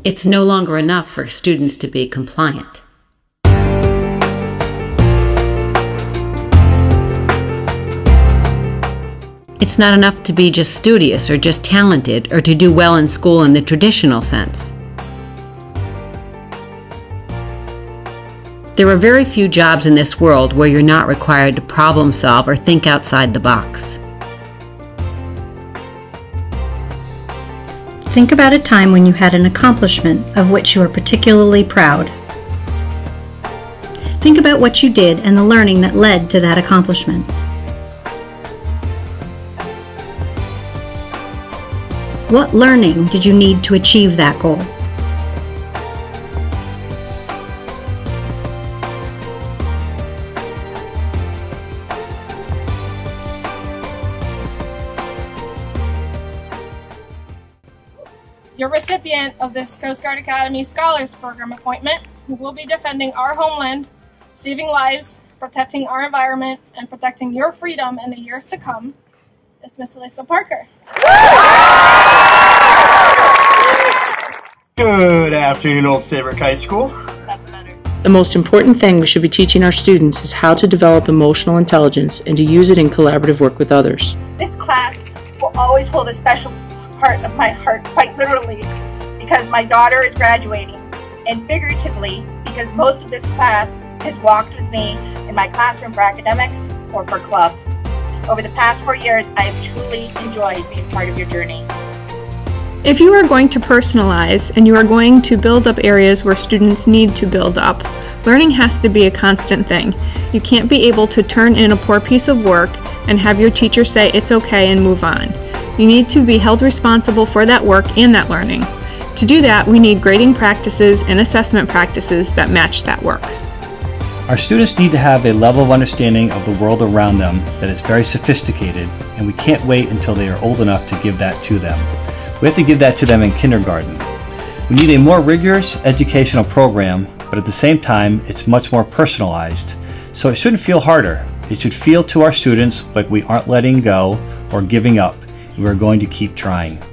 It's no longer enough for students to be compliant. It's not enough to be just studious or just talented or to do well in school in the traditional sense. There are very few jobs in this world where you're not required to problem solve or think outside the box. Think about a time when you had an accomplishment of which you are particularly proud. Think about what you did and the learning that led to that accomplishment. What learning did you need to achieve that goal? Your recipient of this Coast Guard Academy Scholars Program appointment will be defending our homeland, saving lives, protecting our environment, and protecting your freedom in the years to come, is Miss Alyssa Parker. Good afternoon, Old Saybrook High School. That's better. The most important thing we should be teaching our students is how to develop emotional intelligence and to use it in collaborative work with others. This class will always hold a special part of my heart, quite literally, because my daughter is graduating, and figuratively, because most of this class has walked with me in my classroom for academics or for clubs. Over the past 4 years, I have truly enjoyed being part of your journey. If you are going to personalize and you are going to build up areas where students need to build up, learning has to be a constant thing. You can't be able to turn in a poor piece of work and have your teacher say it's okay and move on. You need to be held responsible for that work and that learning. To do that, we need grading practices and assessment practices that match that work. Our students need to have a level of understanding of the world around them that is very sophisticated, and we can't wait until they are old enough to give that to them. We have to give that to them in kindergarten. We need a more rigorous educational program, but at the same time, it's much more personalized. So it shouldn't feel harder. It should feel to our students like we aren't letting go or giving up. We're going to keep trying.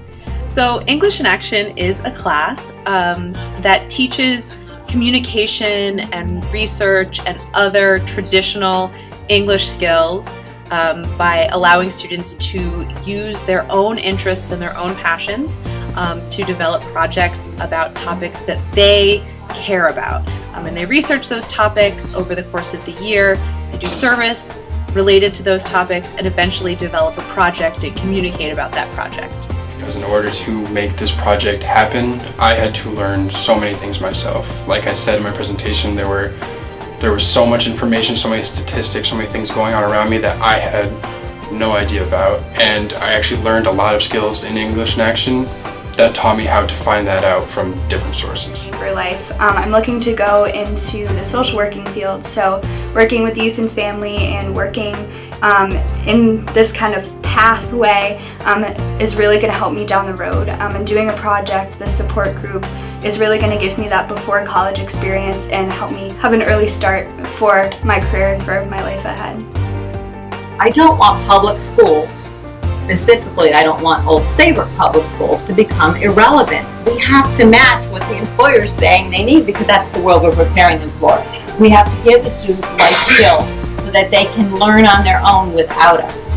So English in Action is a class that teaches communication and research and other traditional English skills by allowing students to use their own interests and their own passions to develop projects about topics that they care about. And they research those topics over the course of the year. They do service related to those topics and eventually develop a project and communicate about that project. Because in order to make this project happen, I had to learn so many things myself. Like I said in my presentation, there was so much information, so many statistics, so many things going on around me that I had no idea about. And I actually learned a lot of skills in English in Action that taught me how to find that out from different sources. For life, I'm looking to go into the social working field, so working with youth and family and working in this kind of pathway is really going to help me down the road. And doing a project, the support group, is really going to give me that before college experience and help me have an early start for my career and for my life ahead. I don't want public schools, specifically I don't want Old Saybrook public schools, to become irrelevant. We have to match what the employer's saying they need because that's the world we're preparing them for. We have to give the students the right skills so that they can learn on their own without us.